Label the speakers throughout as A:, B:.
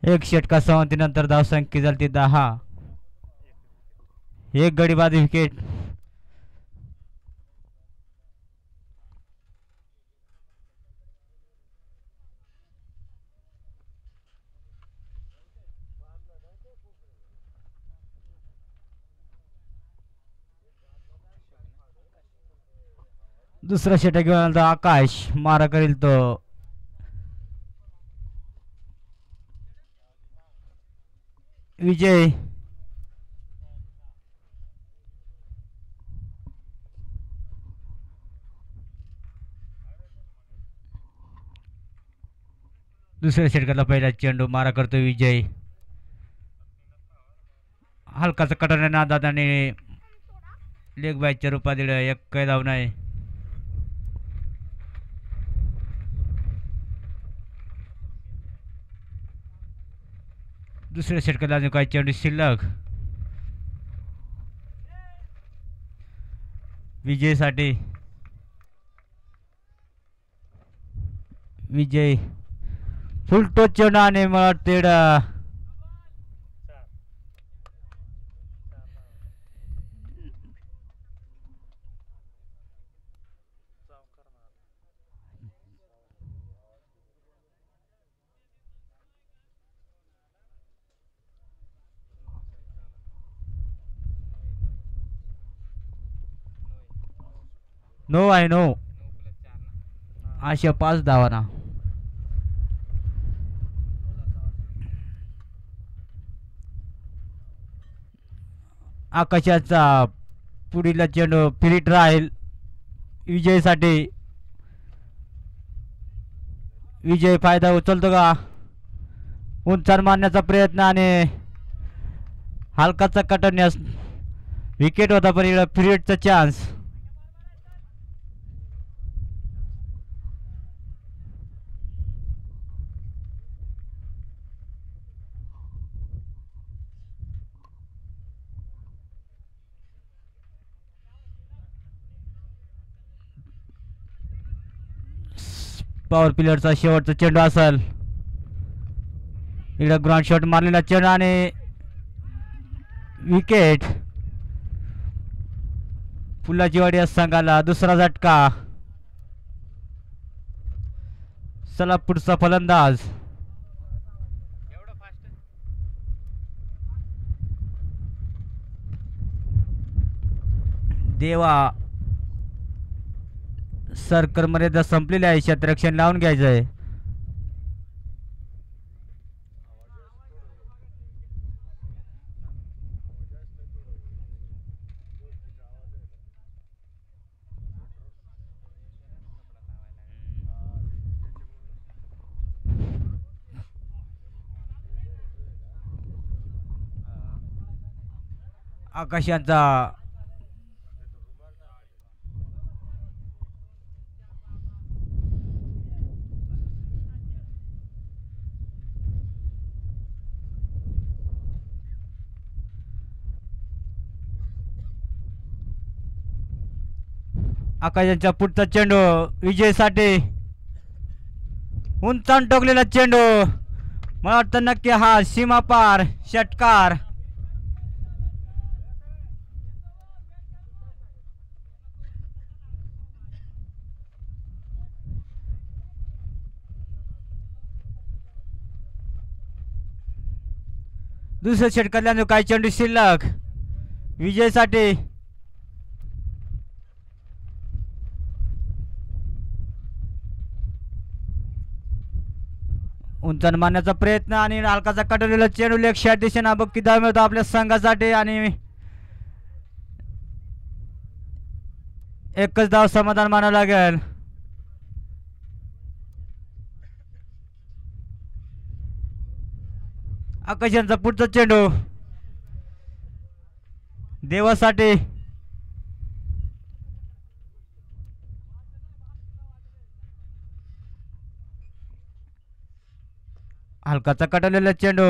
A: एक षटका समाप्तीनंतर धावसंख्या झाली 10. एक गडी बाद विकेट. दुसरा षटक घेऊन आकाश मारा करील तो. विजय दुसऱ्या षटकाला पहिला चेंडू मारा करतो विजय. हलकाचा कटोऱ्या नादात आणि लेग बायच्या रूपात एक काय धाव नाही. दुसऱ्या षटकाला अजून काही चेंडू शिल्लक. विजयसाठी विजय फुल टोच चेंडू आणि मला तेडा नो आहे नो. अशा 5 धावांना आकाशाचा पुढील चेंडू फिरिट राहील विजयसाठी. विजय फायदा उचलतो का. उंचार मारण्याचा प्रयत्न आणि हलकाचा कटण्यास विकेट होता पण इकडे फिरिटचा चान्स. पॉवर प्लेयरचा शेवटचा चेंडू असेल. इकडे ग्राउंड शॉट मारलेला चेंडू आणि विकेट. फुलाची वाडी या संघाला दुसरा झटका. चला पुढचा फलंदाज देवा. सर्कल मर्यादा संपलेली आहे. क्षेत्ररक्षण लावून घ्यायचं आहे. आकाशांचा आकाशांचा पुढचा चेंडू विजयसाठी. उंचावून टोकलेला चेंडू. मला वाटतं नक्की हा सीमा पार षटकार. दुसऱ्या षटकातल्या काही चेंडू शिल्लक विजयसाठी. उंचान मारण्याचा प्रयत्न आणि हलकाचा कटवलेला चेंडू लेग शॉट दिशेने बघ किती मिळतो आपल्या संघासाठी आणि एकच धाव समाधान मानावं लागेल. आकाशांचा पुढचा चेंडू देवासाठी. हलकाचा कटवलेला चेंडू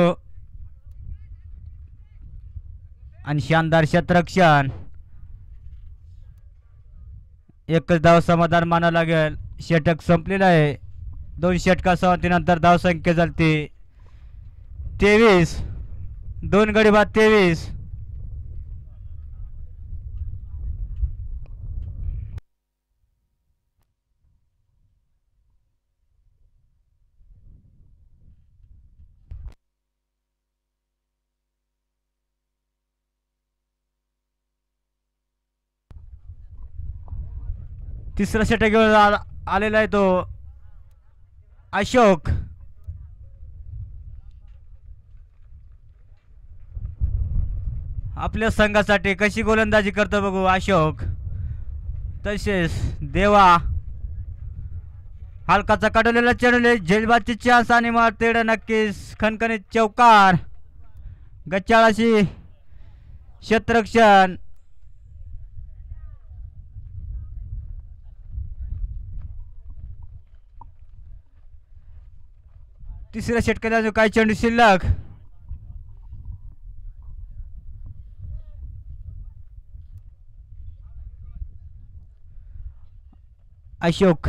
A: आणि शानदार क्षेत्ररक्षण. एकच धाव समाधान मानावं लागेल. षटक संपलेलं आहे. 2 षटका समाप्तीनंतर धावसंख्या झाली 23, 2 गडी बाद 23. तिसरा षटक घेऊन आलेला आहे तो अशोक. आपल्या संघासाठी कशी गोलंदाजी करतो बघू अशोक. तसेच देवा हलकाचा काढवलेला चेंडू झेलबादची चान्स आणि मग तेवढं नक्कीच खणखणीत चौकार. गच्चाळाशी क्षेत्ररक्षण. तिसऱ्या षटकाला जो काही चेंडू शिल्लक. अशोक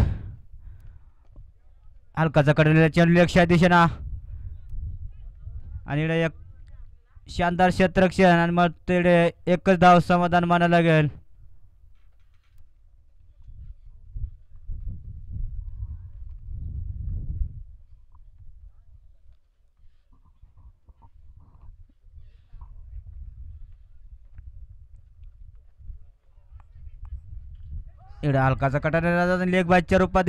A: हलकाचा कडलेला चेंडू लक्ष्या दिशेना आणि एक शानदार क्षेत्ररक्षण आणि मग तेवढे एकच धाव समाधान मानावं लागेल. इकडे हलकाचा कटाने लेग बायच्या रूपात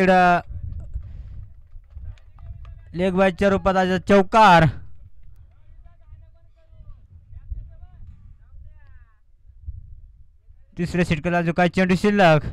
A: लेग बायच्या रूपात आज चौकार. तिसऱ्या षटकाला जो काही चेंडू शिल्लक.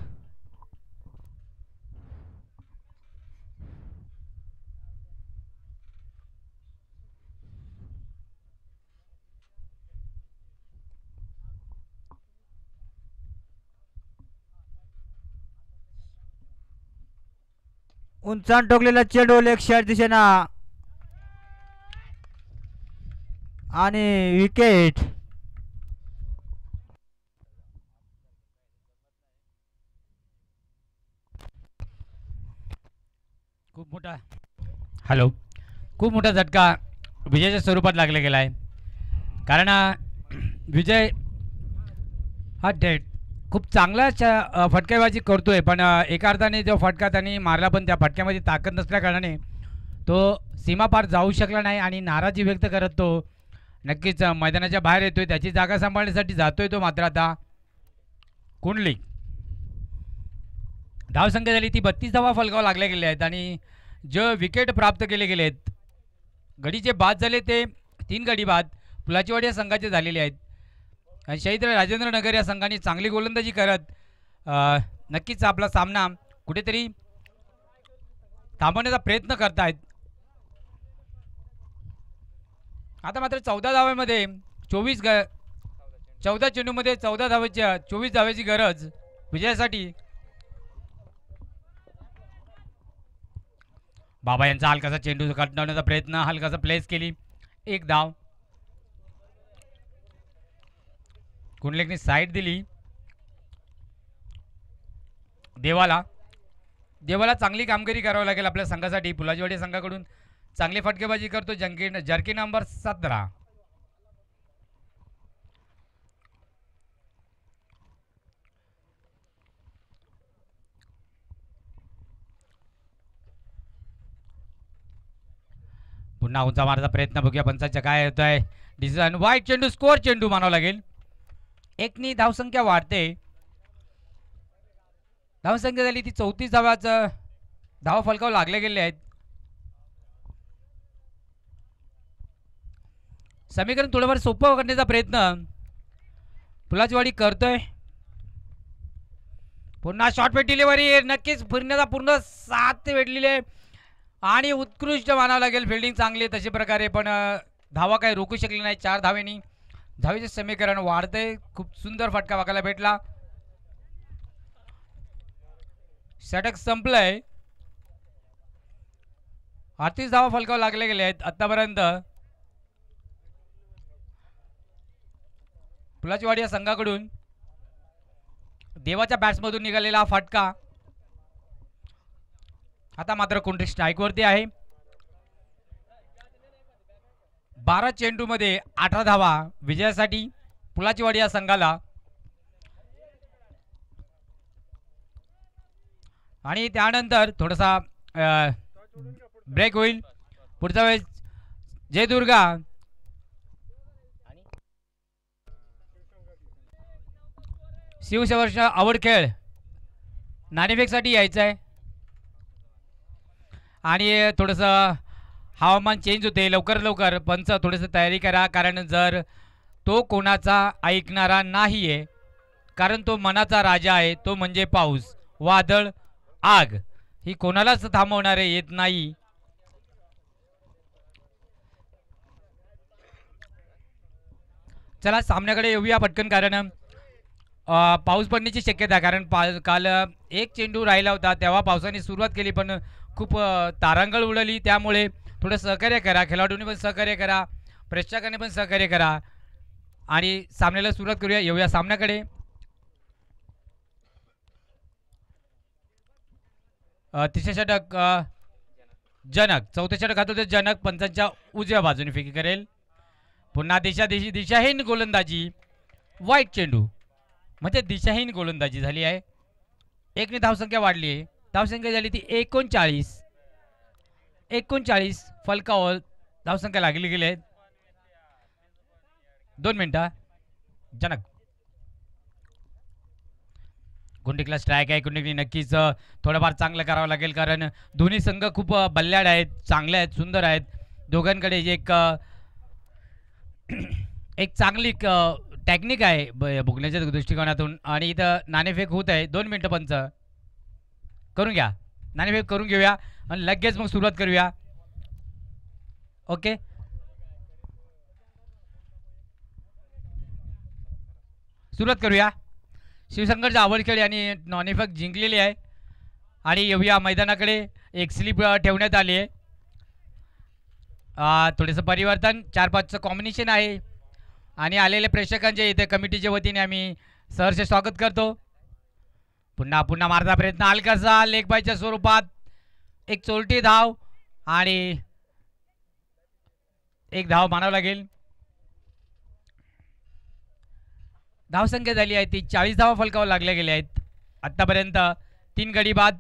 A: उंचान टोकलेला चेंडू लेग शॉट दिशेना आणि विकेट.
B: खूप मोठा झटका विजयाच्या स्वरूपात लागला गेला आहे. कारण विजय हा खूप चांगला फटकेबाजी करतोय, पण एका अर्थाने जो फटका त्यांनी मारला पण त्या फटक्यामध्ये ताकद नसल्या कारणाने तो सीमापार जाऊ शकला नाही आणि नाराजी व्यक्त करत तो नक्कीच मैदानाच्या बाहेर येतोय. त्याची जागा सांभाळण्यासाठी जातोय तो. मात्र आता कुंडली धावसंख्या झाली ती 32 धावा फलकावा लागल्या गेल्या आहेत आणि जे विकेट प्राप्त केले गेले आहेत, गडीचे बाद झाले ते 3 गडी बाद पुलाचीवाडी या संघाचे झालेले आहेत. आणि शहीद राजेंद्रनगर या संघाने चांगली गोलंदाजी करत नक्कीच आपला सामना कुठेतरी थांबवण्याचा प्रयत्न करतायत. आता मात्र 14 धाव्यामध्ये 14 चेंडूमध्ये 14 धावेच्या 24 धावेची गरज विजयासाठी. बाबा यांचा हलकासा चेंडू कटवण्याचा प्रयत्न, हलकासा प्लेस केली, 1 धाव. कुंडलेकने साईड दिली देवाला चांगली कामगिरी करावी लागेल आपल्या संघासाठी. पुलाचीवाडी संघाकडून चांगली फटकेबाजी करतो जर्की नंबर 17. पुन्हा उंचा मारण्याचा प्रयत्न, बघूया पंचांच्या काय होत आहे. डिसिजन वाईट चेंडू, स्कोअर चेंडू मानावा लागेल. 1नी धावसंख्या वाढते. धावसंख्या झाली ती 34 धावाचं धाव फलकावर लागले गेले आहेत. समीकरण थोडंफार सोपं करण्याचा प्रयत्न पुलाचीवाडी करतोय. पुन्हा शॉर्टपेट डिलिव्हरी, नक्कीच फिरण्याचा पूर्ण साथ भेटलेले आणि उत्कृष्ट मानावं लागेल. फिल्डिंग चांगली तशा प्रकारे, पण धावा काही रोखू शकले नाही. 4 धावेनी धावेचे समीकरण वाढते. खूप सुंदर फटका बघायला भेटला. षटक संपलंय. 38 धावा फलकावर लागले गेले आहेत आतापर्यंत. पुलाचीवाडी या संघाकडून देवाच्या बॅट्समधून निघालेला हा फटका. आता मात्र कुंडली स्ट्राईकवरती आहे. 12 चेंडूमध्ये 18 धावा विजयासाठी पुलाचीवाडी या संघाला. आणि त्यानंतर थोडासा ब्रेक होईल. पुढचा वेळेस जय दुर्गा शिवसवर्ष आवड खेळ नाणेफेकसाठी यायचं आहे. आणि थोडंसं हवामान चेंज होते लवकर लवकर. पंच थोडंसं तयारी करा, कारण जर तो कोणाचा ऐकणारा नाही आहे, कारण तो मनाचा राजा आहे, तो म्हणजे पाऊस, वादळ, आग, ही कोणालाच थांबवणारे येत नाही. चला सामन्याकडे येऊया पटकन, कारण पाऊस पडण्याची शक्यता, कारण काल एक चेंडू राहिला होता तेव्हा पावसाने सुरुवात केली, पण खूप तारांगळ उडली. त्यामुळे थोडं सहकार्य करा, खेळाडूंनी पण सहकार्य करा, प्रेक्षकांनी पण सहकार्य करा आणि सामन्याला सुरुवात करूया. येऊया सामन्याकडे. तिसरे षटक जनक, चौथे षटक खात होते जनक, पंचांच्या उजव्या बाजूने फेकी करेल. पुन्हा दिशाहीन गोलंदाजी, वाईट चेंडू, म्हणजे दिशाहीन गोलंदाजी झाली आहे. एकने धावसंख्या वाढली आहे, धावसंख्या झाली ती 39 फलकावर धावसंख्या लागली गेली आहेत. 2 मिनिटं. जनक कुंडिकला स्ट्राईक आहे. कुंडिकने नक्कीच थोडंफार चांगलं करावं लागेल, कारण दोन्ही संघ खूप बल्ल्याड आहेत, चांगले आहेत, सुंदर आहेत. दोघांकडे एक चांगली टेक्निक आहे भुगण्याच्या दृष्टिकोनातून. आणि इथं नाणेफेक होत आहे. 2 मिनिटं पंच करून घ्या, नाणेफेक करून घेऊया आणि लगेच मग सुरुवात करूया. ओके, सुरुवात करूया. शिवसंघर्ष आवड खेळ आणि नाणेफेक जिंकलेली आहे. आणि येऊया मैदानाकडे. एक स्लिप ठेवण्यात आली आहे. थोडंसं परिवर्तन, 4-5चं कॉम्बिनेशन आहे. आणि आलेल्या प्रेक्षकांचे इथे कमिटीच्या वतीने आम्ही सहर्ष स्वागत करतो. पुन्हा मारता प्रयत्न हलकासा लेग बायच्या स्वरूपात, एक चोलटी धाव आणि एक धाव मानावं लागेल. धावसंख्या झाली आहे ती 40 धावा फलकावर लागल्या गेल्या आहेत आतापर्यंत. 3 गडी बाद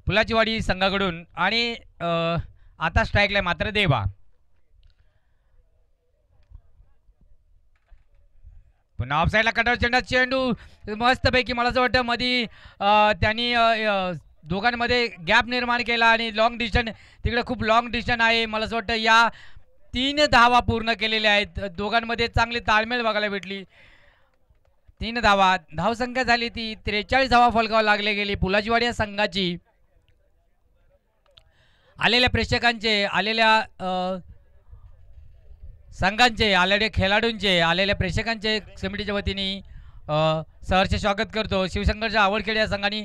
B: पुलाचीवाडी संघाकडून. आणि आता स्ट्राईकला मात्र देवा. पुन्हा ऑफसाईडला कटावर चेंडू मस्तपैकी, मला असं वाटतं मध्ये त्यांनी दोघांमध्ये गॅप निर्माण केला आणि लॉंग डिस्टन्स, तिकडे खूप लॉंग डिस्टन्स आहे. मला असं वाटतं या 3 धावा पूर्ण केलेल्या आहेत. दोघांमध्ये चांगली ताळमेळ बघायला भेटली. 3 धावा, धावसंख्या झाली ती 43 धावा फलकावर लागले गेली पुलाचीवाडी या संघाची. आलेल्या प्रेक्षकांचे, आलेल्या संघांचे, आलेल्या खेळाडूंचे, आलेल्या प्रेक्षकांचे कमिटीच्या वतीने सहर्ष स्वागत करतो. शिवसंघर्ष आवडखेड या संघाने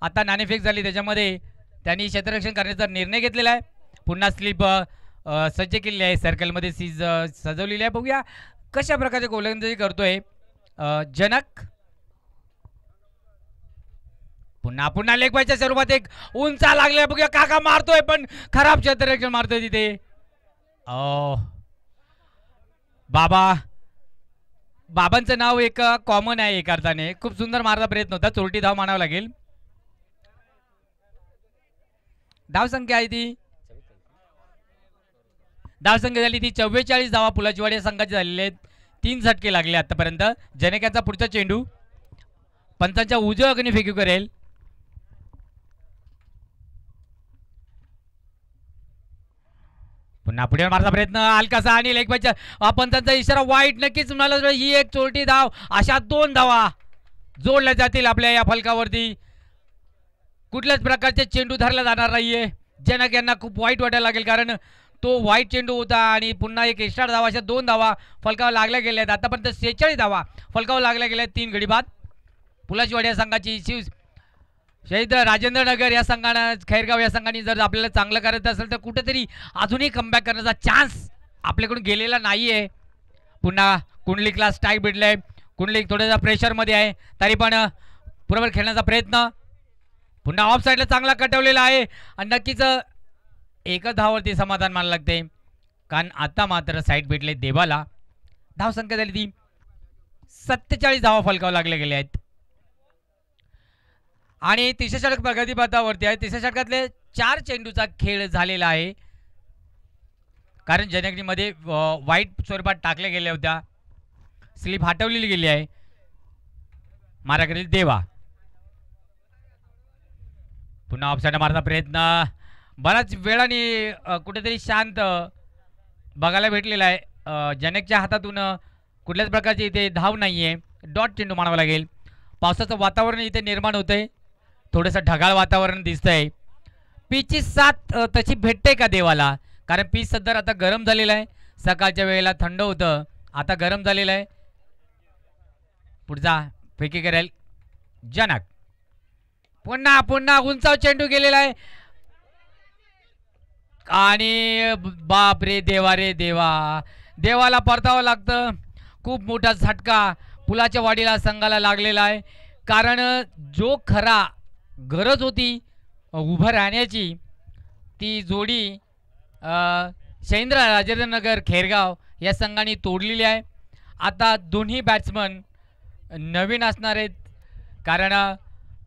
B: आता नाणेफेक झाली, त्याच्यामध्ये त्यांनी क्षेत्ररक्षण करण्याचा निर्णय घेतलेला आहे. पुन्हा स्लिप सज्ज केलेली आहे, सर्कलमध्ये सीज सजवलेली आहे. बघूया कशा प्रकारचे गोलंदाजी करतोय जनक. पुन्हा लेग बायच्या स्वरूपात एक उंचा लागले. बघूया काका मारतोय, पण खराब क्षेत्ररक्षण मारतोय तिथे. बाबांचं नाव एक कॉमन आहे एक अर्थाने. खूप सुंदर मारता प्रयत्न होता, चोरटी धाव मानावं लागेल. धावसंख्या आहे ती, धावसंख्या झाली ती 44 धावा पुलाचीवाडी संघाचे झालेले आहेत. 3 झटके लागले आतापर्यंत. जनकांचा पुढचा चेंडू पंचांच्या उजव्या अग्नी फेकी करेल. पुन्हा पुढे मारता प्रयत्न हलकासा आणि लेग बायच्या पंचांचा इशारा वाईट. नक्कीच म्हणाला ही एक चोरटी धाव. अशा 2 धावा जोडल्या जातील आपल्या या फलकावरती. कुठल्याच प्रकारचे चेंडू धरला जाणार नाहीये. जनक यांना खूप वाईट वाटायला लागेल, कारण तो वाईट चेंडू होता. आणि पुन्हा एक एक्स्ट्रा धावा, अशा 2 धावा फलकावर लागल्या गेल्या आहेत. आतापर्यंत 46 धावा फलकावर लागल्या गेल्या आहेत. 3 गडी बाद पुलाचीवाडी या संघाची. शहीद राजेंद्रनगर या संघानं, खैरगाव या संघाने जर आपल्याला चांगलं करायचं असेल तर कुठेतरी अजूनही कमबॅक करण्याचा चान्स आपल्याकडून गेलेला नाहीये. पुन्हा कुंडलिकला स्ट्राईक भेटलाय. कुंडलिक थोड्याशा प्रेशरमध्ये आहे, तरी पण बरोबर खेळण्याचा प्रयत्न. पुन्हा ऑफ साईडला चांगला कटवलेला आहे आणि नक्कीच एकच धावावरती समाधान मानायला लागते, कारण आता मात्र साईड भेटले देवाला. धावसंख्या झाली ती 47 धावा फलकावं लागले गेले आहेत. आणि तिसऱ्या षटक प्रगतीपथावरती आहे. तिसऱ्या षटकातले 4 चेंडूचा खेळ झालेला आहे, कारण जनकनीमध्ये वाईट स्वरूपात टाकल्या गेल्या होत्या, स्लिप हटवलेली गेली आहे. मारा करेल देवा. पुन्हा ऑफसाईड मारण्याचा प्रयत्न बराच वेळाने कुठेतरी शांत बघायला भेटलेला आहे. जनकच्या हातातून कुठल्याच प्रकारची इथे धाव नाही आहे. डॉट चेंडू मानावा लागेल. पावसाचं वातावरण इथे निर्माण होतंय, थोडंसं ढगाळ वातावरण दिसतंय. पिचची साथ तशी भेटते का देवाला, कारण पीच सध्या आता गरम झालेलं आहे. सकाळच्या वेळेला थंड होतं, आता गरम झालेलं आहे. पुढचा फेकी करेल जनक. पुन्हा पुन्हा उंचाव चेंडू गेलेला आहे आणि बाप रे देवा, रे देवा, देवाला परतावं लागतं. खूप मोठा झटका पुलाच्या वाडीला संघाला लागलेला आहे, कारण जो खरा गरज होती उभं राहण्याची ती जोडी शैंद्र राजेंद्रनगर खेरगाव या संघाने तोडलेली आहे. आता दोन्ही बॅट्समन नवीन असणार आहेत, कारण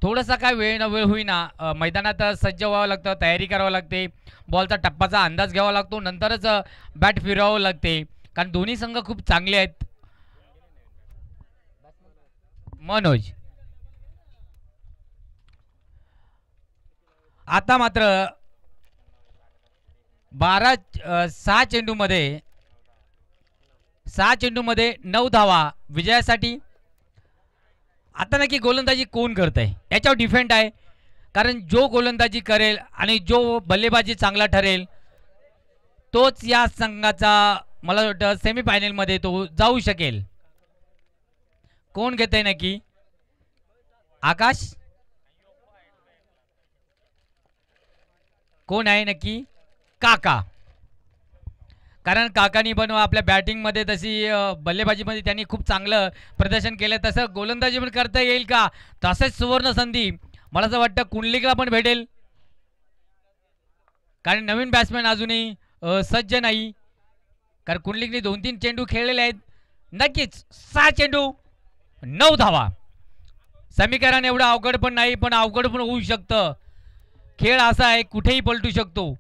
B: थोडासा काय वेळ न वेळ होईना मैदानात सज्ज व्हावं लागतं, तयारी करावं लागते, बॉलचा टप्पाचा अंदाज घ्यावा लागतो, नंतरच बॅट फिरवावं लागते, कारण दोन्ही संघ खूप चांगले आहेत. मनोज आता मात्र 6 चेंडूमध्ये 9 धावा विजयासाठी. आता नक्की गोलंदाजी कोण करतंय याच्यावर डिपेंड आहे, कारण जो गोलंदाजी करेल आणि जो बल्लेबाजी चांगला ठरेल तोच या संघाचा मला वाटतं सेमीफायनलमध्ये तो जाऊ शकेल. कोण घेतंय नक्की? आकाश कोण आहे नक्की? काका. कारण काकानी पण आपल्या बॅटिंगमध्ये तशी बल्लेबाजीमध्ये त्यांनी खूप चांगलं प्रदर्शन केलं, तसं गोलंदाजी पण करता येईल का? तसेच सुवर्ण संधी मला असं वाटतं कुंडलिकला पण भेटेल, कारण नवीन बॅट्समॅन अजूनही सज्ज नाही, कारण कुंडलिकने 2-3 चेंडू खेळलेले आहेत. नक्कीच 6 चेंडू 9 धावा. समीकरण एवढं अवघड पण नाही, पण अवघड पण होऊ शकतं. खेळ असा आहे कुठेही पलटू शकतो.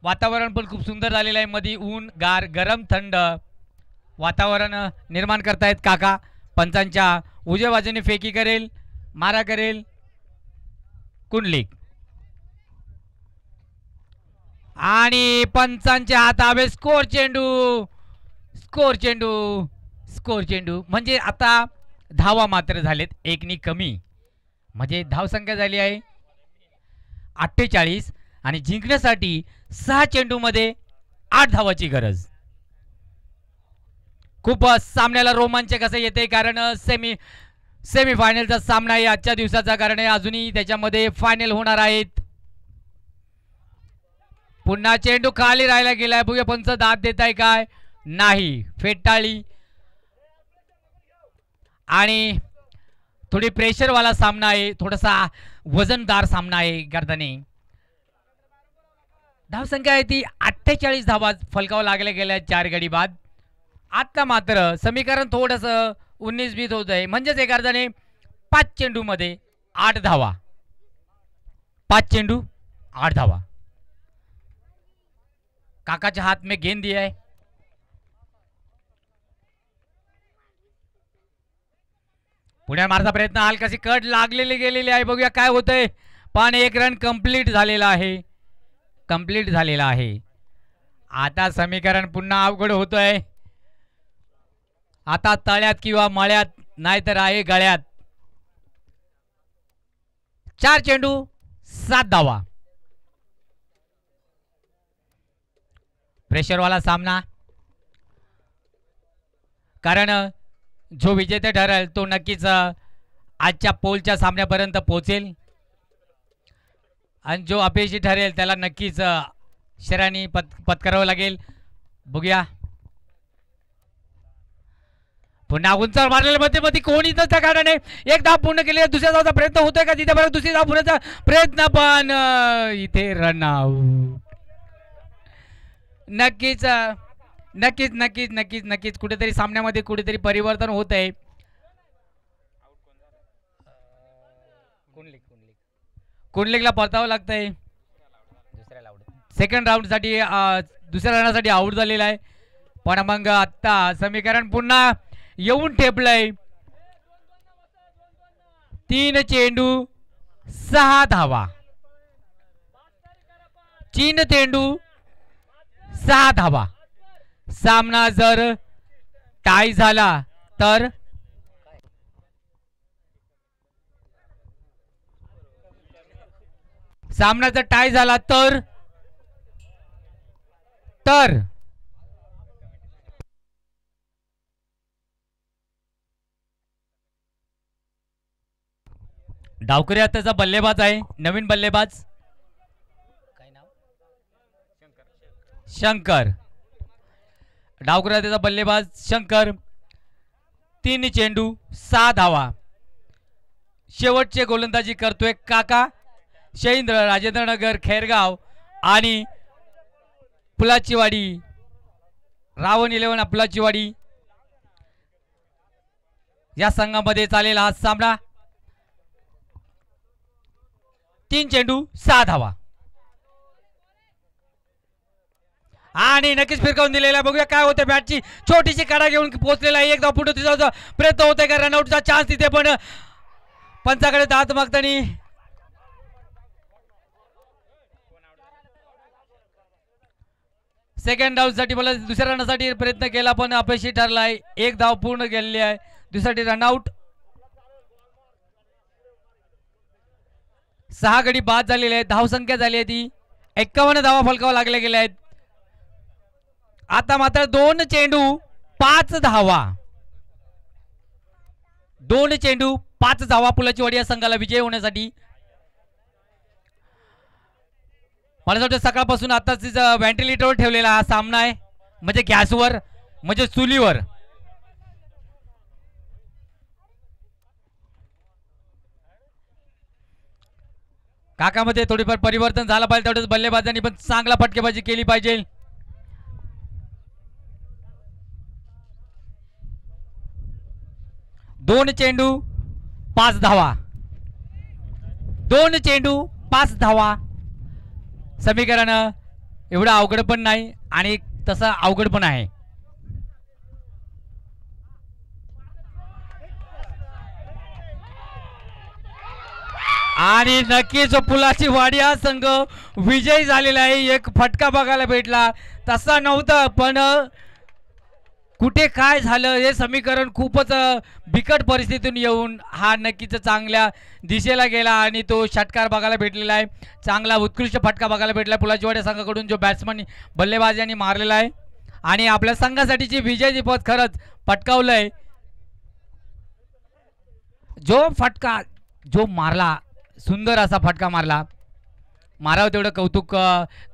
B: वातावरण पण खूप सुंदर झालेलं आहे, मध्ये ऊन गार गरम थंड वातावरण निर्माण करतायत काका. पंचांच्या उजव्या बाजूने फेकी करेल, मारा करेल कुंडलिक, आणि पंचांच्या हातावे स्कोर चेंडू म्हणजे आता धावा मात्र झालेत 1 कमी, म्हणजे धावसंख्या झाली आहे 48 आणि जिंकण्यासाठी 6 चेंडूमध्ये 8 धावाची गरज. खूप सामन्याला रोमांचक असं येते, कारण सेमीफायनलचा सामना आहे आजच्या दिवसाचा, कारण अजूनही त्याच्यामध्ये फायनल होणार आहेत. पुन्हा चेंडू खाली राहायला गेलाय, बघूया पंच दाद देत आहे काय? नाही, फेटाळी. आणि थोडी प्रेशरवाला सामना आहे, थोडासा वजनदार सामना आहे करताना. धावसंख्या आहे ती 48 धावा फलकावं लागल्या गेल्या 4 गडी बाद. आता मात्र समीकरण थोडंसं 19-20 होत आहे, म्हणजेच एका अर्थाने 5 चेंडूमध्ये 8 धावा. 5 चेंडू 8 धावा. काकाच्या हात में गेंद दिया है. पुण्यात मारचा प्रयत्न, हलकाशी कट लागलेली गेलेली आहे, बघूया काय होतंय. पण 1 रन कंप्लीट झालेला आहे. आता समीकरण पुन्हा अवघड होतोय. आता तळ्यात किंवा मळ्यात नाहीतर आहे गळ्यात. 4 चेंडू 7 धावा. प्रेशरवाला सामना, कारण जो विजेता ठरेल तो नक्कीच आजच्या पोलच्या सामन्यापर्यंत पोहोचेल, आणि जो अपयशी ठरेल त्याला नक्कीच शरानी पत्करावं लागेल. बघूया पुन्हा उंचावर मारलेल्या मध्ये कोणी तर त्या कारणाने एक धाव पूर्ण केली. दुसऱ्या धावचा प्रयत्न होतोय का तिथे बरं दुसरी धाव पुण्याचा प्रयत्न पण इथे रन आउट. नक्कीच नक्कीच नक्कीच नक्कीच नक्कीच कुठेतरी सामन्यामध्ये कुठेतरी परिवर्तन होत आहे. कुंडलिकला परतावं लागतंय. सेकंड राऊंडसाठी दुसऱ्या राऊंडसाठी आऊट झालेला आहे. पण मग आत्ता समीकरण पुन्हा येऊन ठेपलंय. 3 चेंडू 6 धावा. 3 चेंडू 6 धावा. सामना जर टाय झाला तर सामना जर टाय झाला तर डावकरी आताचा बल्लेबाज आहे. नवीन बल्लेबाज काय नाव शंकर. डावकरी आताचा बल्लेबाज शंकर. 3 चेंडू 6 धावा. शेवटचे गोलंदाजी करतोय काका शैंद्र राजेंद्रनगर खैरगाव आणि पुलाचीवाडी रावण 11 पुलाचीवाडी या संघामध्ये चालेला हा सामना. 3 चेंडू 6 धावा आणि नक्कीच फिरकावून दिलेला. बघूया काय होतं. बॅटची छोटीशी काढा घेऊन पोहोचलेला आहे. एक धाव पुढे तिचा प्रयत्न होतोय का रनआउटचा चान्स तिथे पण पंचाकडे दात मागतानी सेकंड डाऊनसाठी मला दुसऱ्या रनसाठी प्रयत्न केला पण अपयशी ठरला आहे. एक धाव पूर्ण गेलेली आहे. दुसऱ्यासाठी रनआउट. 6 गडी बाद झालेले आहेत. धावसंख्या झाली आहे ती 51 धावा फलकावा लागल्या गेल्या आहेत. आता मात्र 2 चेंडू 5 धावा. 2 चेंडू 5 धावा पुलाचीवाडी या संघाला विजय होण्यासाठी. मला वाटतं सकाळपासून आताच व्हेंटिलेटरवर ठेवलेला हा सामना आहे. म्हणजे गॅसवर म्हणजे चुलीवर. काकामध्ये थोडीफार परिवर्तन झालं पाहिजे. तेवढंच बल्लेबाजांनी पण चांगला फटकेबाजी केली पाहिजे. दोन चेंडू 5 धावा. 2 चेंडू 5 धावा. समीकरण एवढं अवघड पण नाही आणि तसं अवघड पण आहे. आणि नक्कीच पुलाची वाडी हा संघ विजयी झालेला आहे. एक फटका बघायला भेटला तसा नव्हता पण कुठे काय झालं हे समीकरण खूपच बिकट परिस्थितीतून येऊन हा नक्कीच चांगल्या दिशेला गेला आणि तो षटकार बघायला भेटलेला आहे. चांगला उत्कृष्ट फटका बघायला भेटला पुलाचीवाडी संघाकडून जो बॅट्समन बल्लेबाजांनी मारलेला आहे आणि आपल्या संघासाठीची विजयची पद खरंच पटकावलंय. जो फटका जो मारला सुंदर असा फटका मारला. मारावं तेवढं कौतुक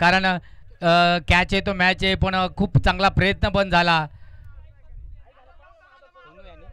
B: कारण कॅच आहे तो मॅच आहे पण खूप चांगला प्रयत्न पण झाला.